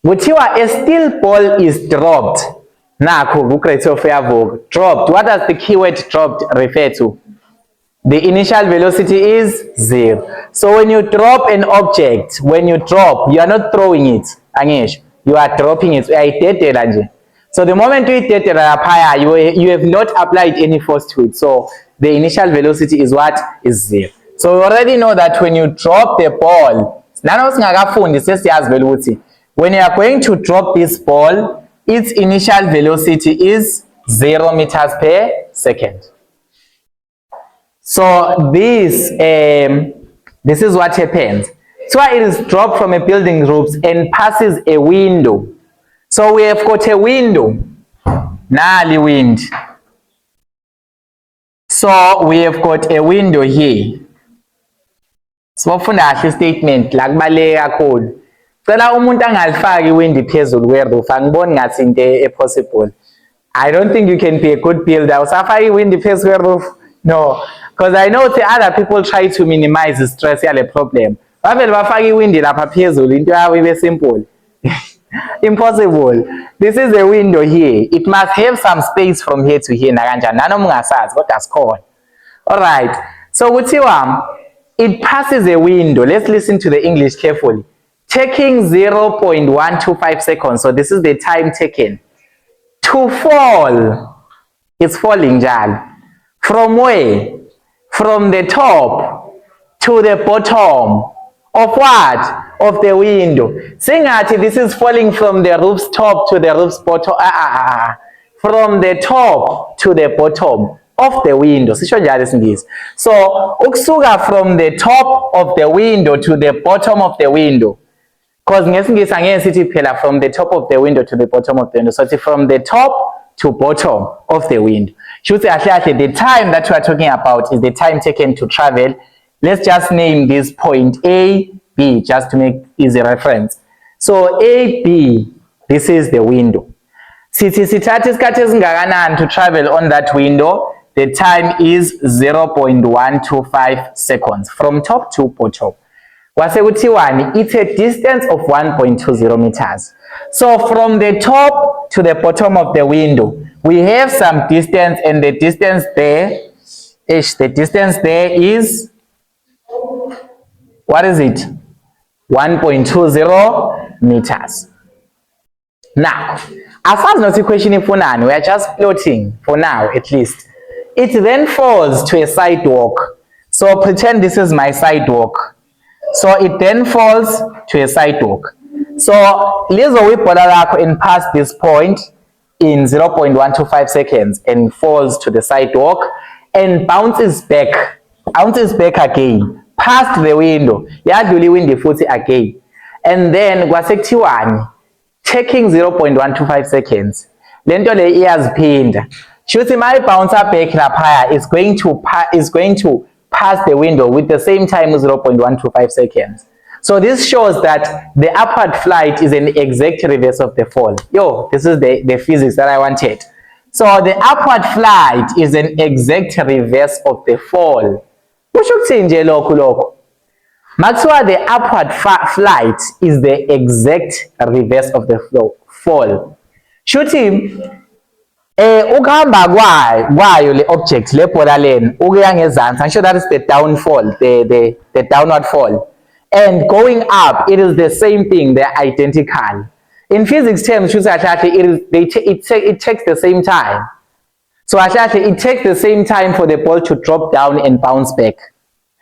Kuthiwa a steel ball is dropped. Nakho ku-Great Vogue. Dropped. What does the keyword dropped refer to? The initial velocity is 0. So when you drop an object, when you drop, you are not throwing it. Angisho, you are dropping it. Uyayidedela nje. So the moment you uyidedela laphaya, you have not applied any force to it. So the initial velocity is what? Is 0. So we already know that when you drop the ball, when you are going to drop this ball, its initial velocity is 0 meters per second. So this is what happens. So it is dropped from a building roof and passes a window. So we have got a window. Nali wind. So we have got a window here. So funda kahle statement la kubaleke kakhulu. Cela umuntu angalifaki iwindi phezulu kweroof. Angiboni ngathi into possible. I don't think you can be a good builder. Usafaka iwindi phezulu kweroof? No. Because I know the other people try to minimize the stress yale problem. Bavele bafaka iwindi lapha phezulu into yawo ibe simple. Impossible. This is a window here. It must have some space from here to here nakanjani. Nanoma ungasazi kodwa sikhona. All right. So kuthiwa it passes a window. Let's listen to the English carefully. Taking 0.125 seconds. So this is the time taken to fall. It's falling, Jal. From where? From the top to the bottom of what? Of the window. Singathi this is falling from the roof's top to the roof's bottom. From the top to the bottom of the window. So ukusuka from the top of the window to the bottom of the window. Because ngesingisi angeke sithi phela from the top of the window to the bottom of the window. So it's from the top to bottom of the window. Should say the time that we are talking about is the time taken to travel. Let's just name this point A, B, just to make easy reference. So A, B, this is the window. Sithi sithatha isikhathi esingakanani to travel on that window. The time is 0.125 seconds from top to bottom. Wasekuthiwani, it's a distance of 1.20 meters. So from the top to the bottom of the window, we have some distance, and the distance there is, what is it? 1.20 meters. Now, as far as not a question ifunani, we are just plotting for now at least. It then falls to a sidewalk. So pretend this is my sidewalk. So it then falls to a sidewalk. So lizo ibhola lakho and pass this point in 0.125 seconds and falls to the sidewalk and bounces back again past the window. Yadlula iwindi futhi again. And then kwasekuthiwani, taking 0.125 seconds. Lento le iyaziphinda. Shuthi my bouncer back laphaya is going to pass the window with the same time as 0.125 seconds. So this shows that the upward flight is an exact reverse of the fall. This is the physics that I wanted. So the upward flight is an exact reverse of the fall. The upward flight is the exact reverse of the fall. Shuthi ukuhamba kwayo le object le bhola lena ukuya ngezansi, I'm sure that is the downfall, the downward fall. And going up, it is the same thing, they're identical. In physics terms, it takes the same time. So it takes the same time for the ball to drop down and bounce back.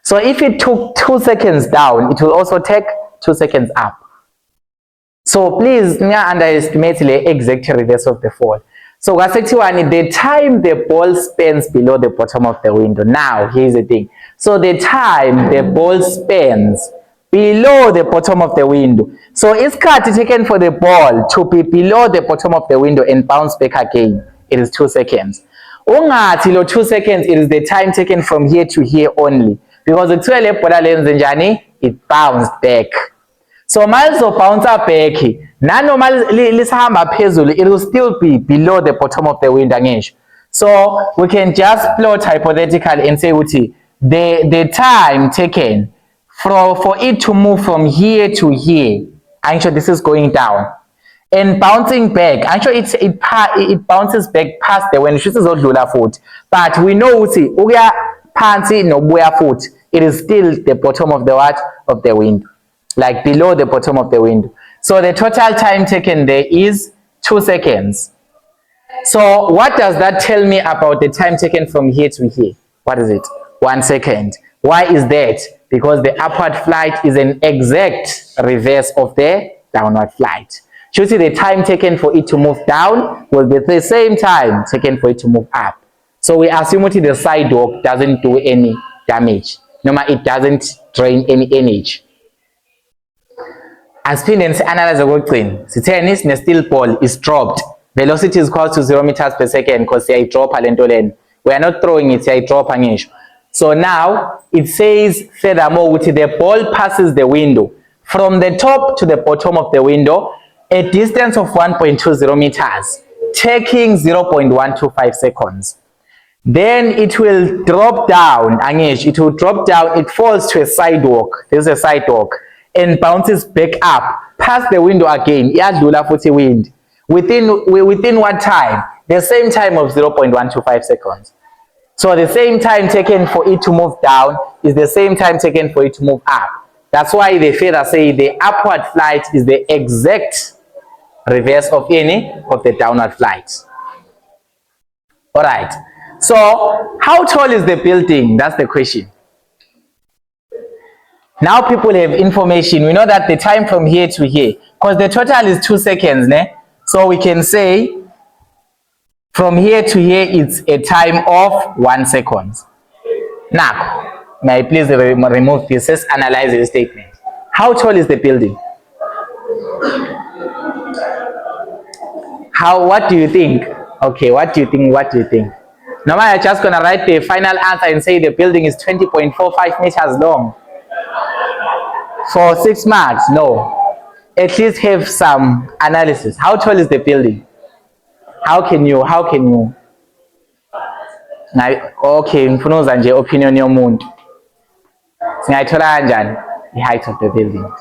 So if it took 2 seconds down, it will also take 2 seconds up. So please, underestimate the exact reverse of the fall. So the time the ball spins below the bottom of the window. Now, here's the thing. So the time the ball spins below the bottom of the window. So it's taken for the ball to be below the bottom of the window and bounce back again. It is 2 seconds. Ungathi 2 seconds, it is the time taken from here to here only. Because it bounced back. So miles of bouncer back, it will still be below the bottom of the window. So we can just plot hypothetically and say the time taken for it to move from here to here, actually this is going down. and bouncing back. Actually, it bounces back past the window. This is odlula futhi. But we know ukuthi ukuya phansi nokubuya futhi, it is still the bottom of the what? Of the window. Like below the bottom of the window. So the total time taken there is 2 seconds. So what does that tell me about the time taken from here to here? What is it? 1 second. Why is that? Because the upward flight is an exact reverse of the downward flight. You see, the time taken for it to move down will be the same time taken for it to move up. So we assume that the sidewalk doesn't do any damage. No matter, it doesn't drain any energy. Asiphinde si-analyze kokugcina sitheni sine-steel ball is dropped, velocity is equal to 0 meters per second because siyayidropha lento lena, we are not throwing it, siyayidropha ngisho. So now it says furthermore ukuthi the ball passes the window from the top to the bottom of the window a distance of 1.20 meters, taking 0.125 seconds. Then it will drop down, it will drop down, it falls to a sidewalk, this is a sidewalk, and bounces back up, past the window again, iyadlula futhi wind. Within what time? The same time of 0.125 seconds. So the same time taken for it to move down is the same time taken for it to move up. That's why they further say the upward flight is the exact reverse of any of the downward flight. Alright, so how tall is the building? That's the question. Now people have information. We know that the time from here to here, because the total is 2 seconds, ne? So we can say from here to here it's a time of 1 second. Now, may I please remove this? Let's analyze the statement. How tall is the building? What do you think? Okay, what do you think? Now I'm just gonna write the final answer and say the building is 20.45 meters long. For 6 marks? No. At least have some analysis. How tall is the building? How can you? Okay, ngifuna uzwa nje opinion yomuntu. Singayithola kanjani the height of the building?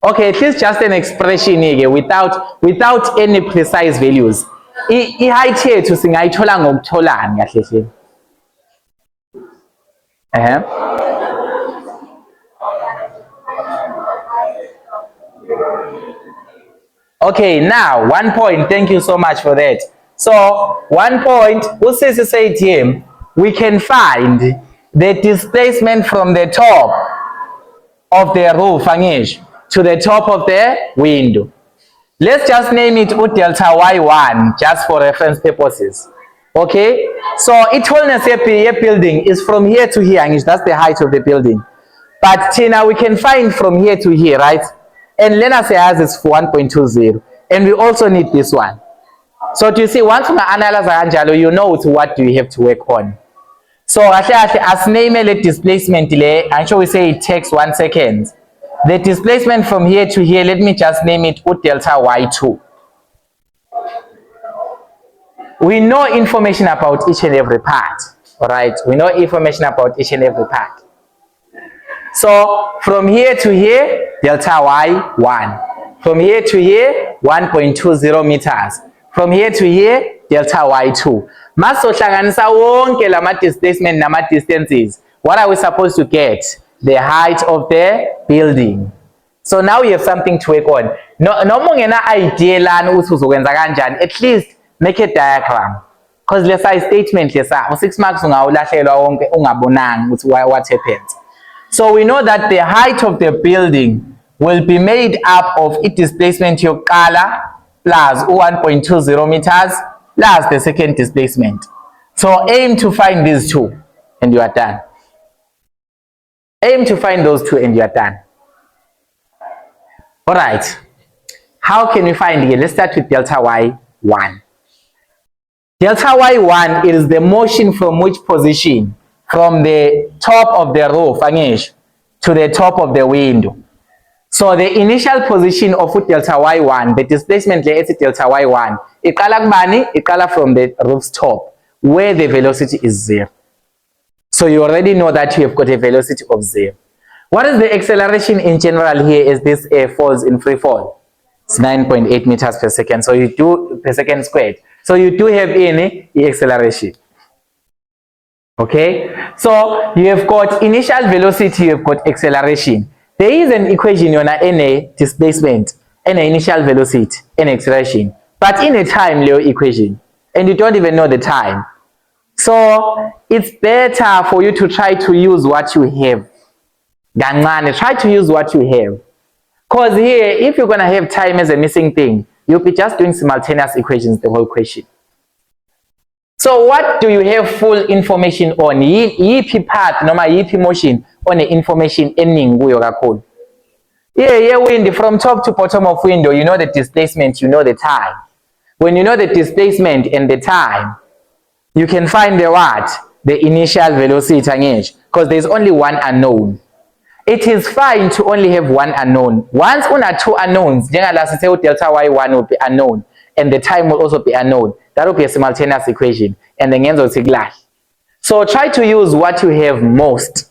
Okay, at least just an expression here without any precise values. I-height yethu singayithola ngokutholani kahle hle? Okay, now 1 point. Thank you so much for that. So 1 point, usisi said here, we can find the displacement from the top of the roof to the top of the window. Let's just name it delta y1 just for reference purposes. Okay, so it tallness a building is from here to here, that's the height of the building. But Tina, we can find from here to here, right? And Lena says it's 1.20, and we also need this one. So do you see, once we analyze Angelo, you know what do you have to work on. So as name a displacement delay, and so we say it takes 1 second. The displacement from here to here, let me just name it delta y2. We know information about each and every part, all right? We know information about each and every part. So from here to here, delta y1. From here to here, 1.20 meters. From here to here, delta y2. Masohlanganisa wonke lama displacement nama distances. What are we supposed to get? The height of the building. So now you have something to work on. Noma ungena idea lana ukuthi uzokwenza kanjani, at least make a diagram. Because lesa statement lesa, 6 marks ungawulahlelwa wonke ungabonanga ukuthi what happens. So we know that the height of the building will be made up of its displacement yokuqala plus 1.20 meters plus the second displacement. So aim to find these two and you are done. Aim to find those two and you are done. Alright, how can we find it? Let's start with delta y1. Delta y1 is the motion from which position? From the top of the roof to the top of the window. So the initial position of delta y1, the displacement is delta y1, iqala from the roof's top where the velocity is 0. So you already know that you have got a velocity of 0. What is the acceleration in general here as this air falls in free fall? It's 9.8 meters per second. So you do per second squared. So you do have in the acceleration. Okay, so you have got initial velocity, you have got acceleration. There is an equation on a displacement, and an initial velocity, and acceleration, but in a time Leo equation, and you don't even know the time. So it's better for you to try to use what you have. Try to use what you have. Because here, if you're going to have time as a missing thing, you'll be just doing simultaneous equations the whole question. So what do you have full information on? Yipi path noma yipi motion on the information eningi kuyo kakhulu. Yeah, wind from top to bottom of window, you know the displacement, you know the time. When you know the displacement and the time, you can find the what? The initial velocity, because there's only one unknown. It is fine to only have one unknown. Once on are two unknowns, delta y1 will be unknown, and the time will also be unknown. That will be a simultaneous equation, and the answer will be so try to use what you have most.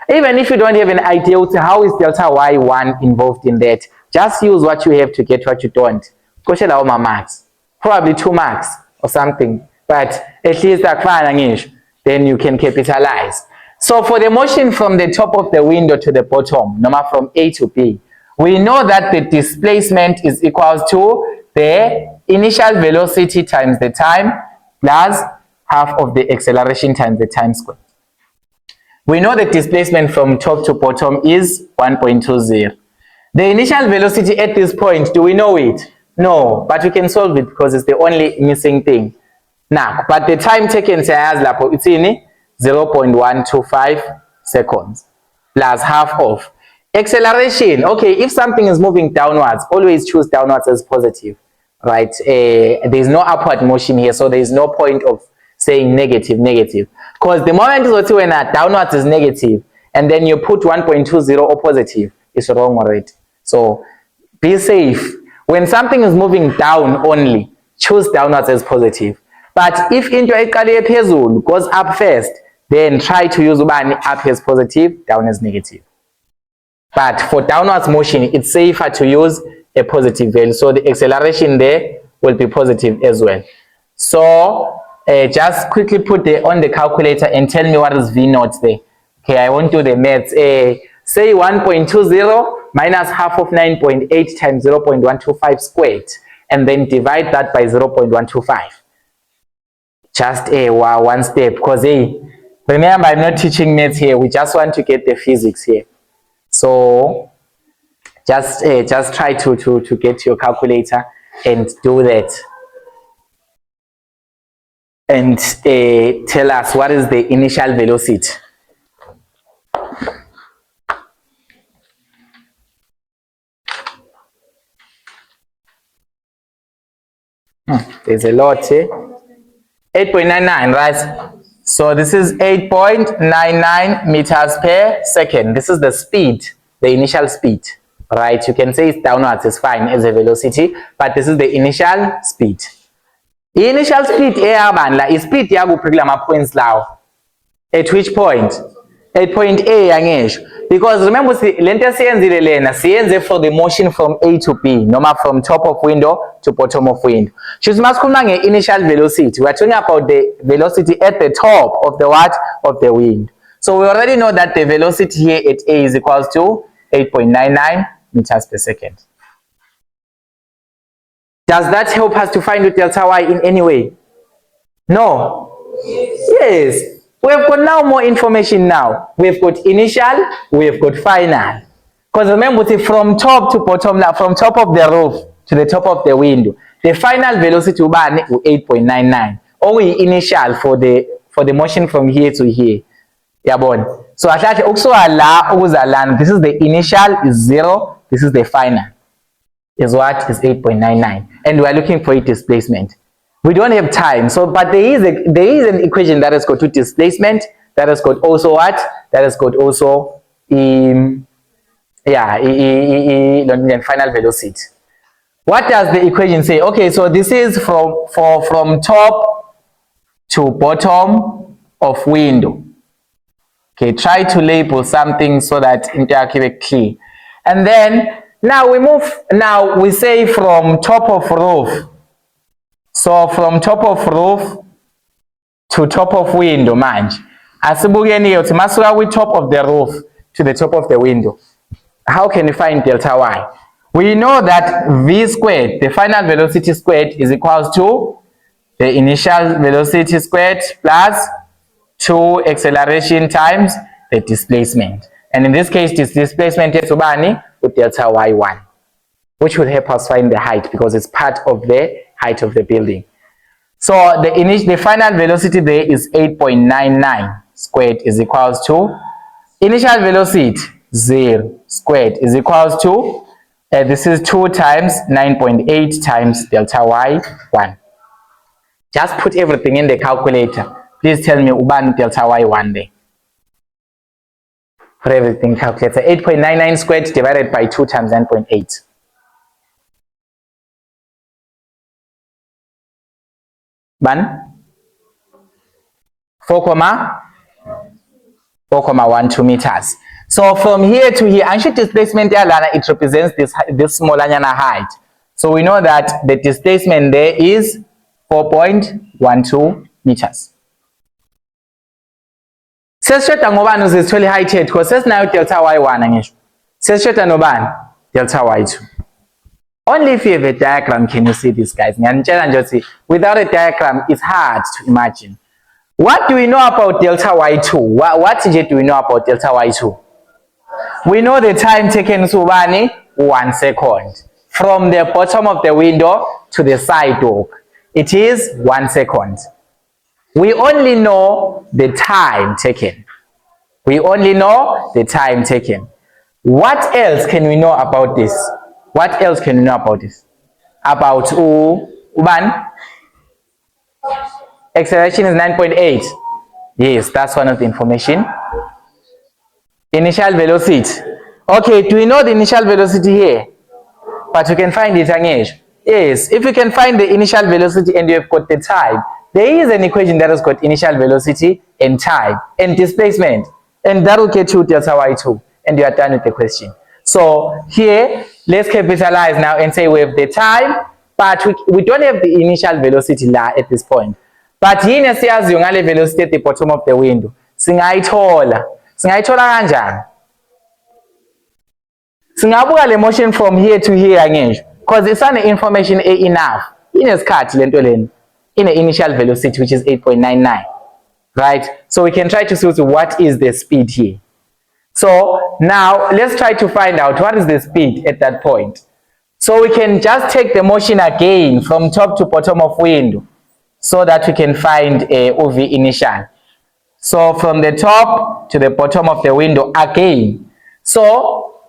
Even if you don't have an idea how is delta y1 involved in that, just use what you have to get what you don't. Marks, probably 2 marks or something, but at least then you can capitalize. So for the motion from the top of the window to the bottom, number from A to B, we know that the displacement is equals to the initial velocity times the time plus half of the acceleration times the time squared. We know the displacement from top to bottom is 1.20. The initial velocity at this point, do we know it? No, but we can solve it because it's the only missing thing. Now, but the time taken it's in 0.125 seconds plus half of acceleration. Okay, if something is moving downwards, always choose downwards as positive, right? There's no upward motion here, so there's no point of saying negative, because the moment when downwards is negative and then you put 1.20 or positive, it's wrong already. So be safe. When something is moving down only, choose downwards as positive. But if into a phezulu goes up first, then try to use up as positive, down as negative. But for downwards motion, it's safer to use a positive value. So the acceleration there will be positive as well. So just quickly put on the calculator and tell me what is V naught there. Okay, I won't do the maths. Say 1.20 minus half of 9.8 times 0.125 squared, and then divide that by 0.125. Just one step, because remember, I'm not teaching maths here. We just want to get the physics here. So just try to get your calculator and do that, and tell us what is the initial velocity. There's a lot here. 8.99, right? So this is 8.99 meters per second. This is the speed, the initial speed, right? You can say it's downwards, it's fine as a velocity, but this is the initial speed. The initial speed is speed points now. At which point? At point A, because remember, for the motion from A to B, normal from top of window to bottom of window. Initial velocity. We're talking about the velocity at the top of the what? Of the wind. So we already know that the velocity here at A is equals to 8.99 meters per second. Does that help us to find delta y in any way? No? Yes. We have got now more information now. We have got initial, we have got final. Because remember, from top to bottom, from top of the roof to the top of the window, the final velocity will be 8.99. Or we initial for the motion from here to here. Yabon. So this is the initial is 0, this is the final. Is what? Is 8.99. And we are looking for a displacement. We don't have time, so but there is an equation that has got to displacement, that has got also what? That has got also final velocity. What does the equation say? Okay, so this is from top to bottom of window. Okay, try to label something so that into accurate clear. And then now we say from top of roof. So from top of roof to top of window manje. Asibukeni yokuthi masuka with top of the roof to the top of the window. How can you find delta y? We know that v squared, the final velocity squared, is equals to the initial velocity squared plus 2 acceleration times the displacement. And in this case, this displacement is ubani with delta y1, which will help us find the height because it's part of the height of the building. So the final velocity there is 8.99 squared is equals to initial velocity 0 squared is equals to this is 2 times 9.8 times delta y1. Just put everything in the calculator. Please tell me ubani delta y1 there. For everything calculator, 8.99 squared divided by 2 times 9.8. Ban 4.12 meters. So from here to here, and displacement it represents this smaller height. So we know that the displacement there is 4.12 meters. Sesishota ngobani uzithole height yethu because sesinayo delta y1 ngisho. Sesishota nobani? Delta y2. Only if you have a diagram can you see this, guys. Without a diagram, it's hard to imagine. What do we know about delta y2? What do we know about delta y2? We know the time taken is 1 second. From the bottom of the window to the sidewalk, it is 1 second. We only know the time taken. We only know the time taken. What else can we know about this? What else can you know about this? About Uban? Acceleration is 9.8. Yes, that's one of the information. Initial velocity. Okay, do we know the initial velocity here? But you can find it again. Yes, if you can find the initial velocity and you have got the time, there is an equation that has got initial velocity and time and displacement. And that will get you delta y2. And you are done with the question. So here, let's capitalize now and say we have the time, but we don't have the initial velocity at this point. But yini esiyaziyo ngale velocity at the bottom of the window? Singayithola kanjani? Singabuka le motion from here to here ngisho because it's an information enough. Inesikhathi lento leni. In the initial velocity which is 8.99. Right? So we can try to see what is the speed here. So now let's try to find out what is the speed at that point. So we can just take the motion again from top to bottom of window so that we can find a OV initial. So from the top to the bottom of the window again. So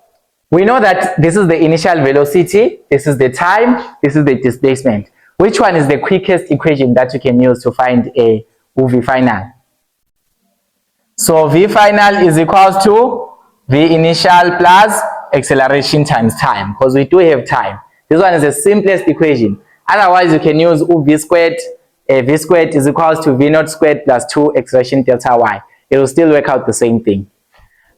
we know that this is the initial velocity, this is the time, this is the displacement. Which one is the quickest equation that you can use to find a OV final? So V final is equals to V initial plus acceleration times time, because we do have time. This one is the simplest equation. Otherwise, you can use V squared. V squared is equals to V naught squared plus 2 acceleration delta y. It will still work out the same thing.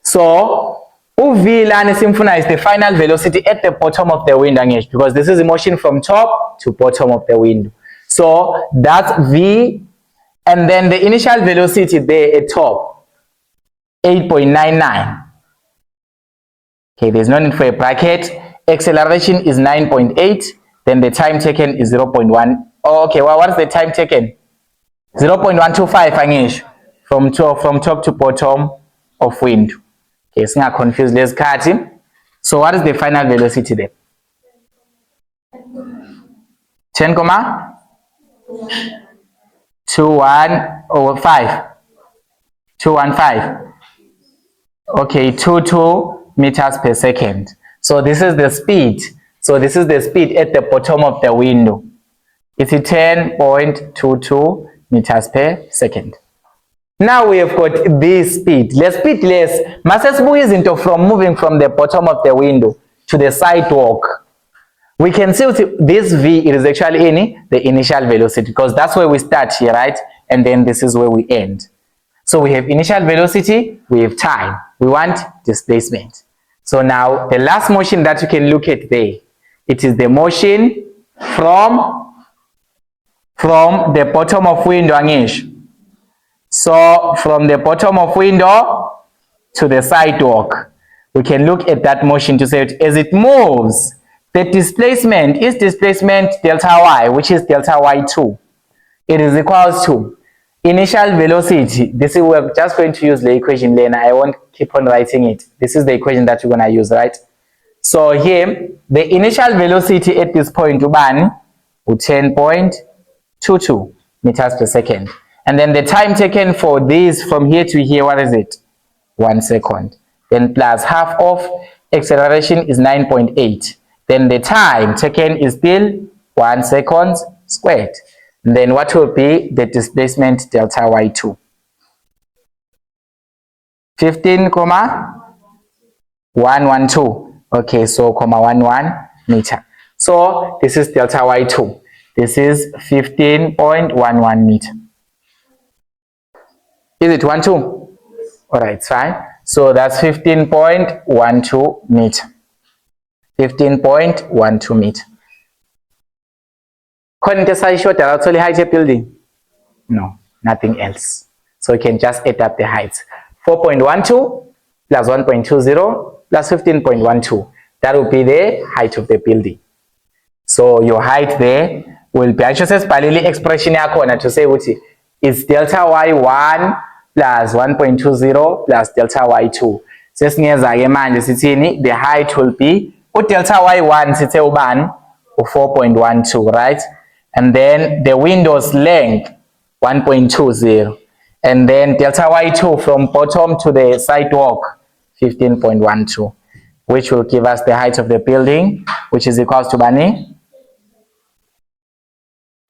So V lana simfuna is the final velocity at the bottom of the window, because this is a motion from top to bottom of the window. So that's V, and then the initial velocity there at top, 8.99. Okay, there's no need for a bracket. Acceleration is 9.8. Then the time taken is 0.1. Oh, okay, well, what is the time taken? 0.125 angish from top to bottom of window. Okay, it's not confused. Let's cut him. So what is the final velocity there? 10, 215. Okay, 22 meters per second. So this is the speed. So this is the speed at the bottom of the window. It's 10.22 meters per second. Now we have got this speed. Let's speed less. Masesbu into from moving from the bottom of the window to the sidewalk. We can see this V, it is actually the initial velocity, because that's where we start here, right? And then this is where we end. So we have initial velocity, we have time, we want displacement. So now the last motion that you can look at there, it is the motion from the bottom of window angisho. So from the bottom of window to the sidewalk, we can look at that motion to say as it moves, the displacement is displacement delta y, which is delta y2. It is equals to initial velocity. This is, we're just going to use the equation there, and I won't keep on writing it. This is the equation that you're going to use, right? So here, the initial velocity at this point, ubani, 10.22 meters per second. And then the time taken for this from here to here, what is it? 1 second. Then plus half of acceleration is 9.8. Then the time taken is still 1 second squared. And then what will be the displacement delta y2? 15,112. Okay, so 11 meter. So this is delta y2. This is 15.11 meter. Is it 12? All right, fine. So that's 15.12 meter. 15.12 meter. Couldn't decide short actually height of building? No, nothing else. So you can just add up the heights. 4.12 plus 1.20 plus 15.12. That will be the height of the building. So your height there will be actually parallel expression to say which is delta y1 plus 1.20 plus delta y2. So the height will be delta y1 sithe ubani 4.12, right? And then the window's length 1.20, and then delta y2 from bottom to the sidewalk 15.12, which will give us the height of the building, which is equals to bani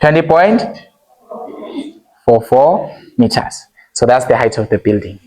20.44 meters. So that's the height of the building.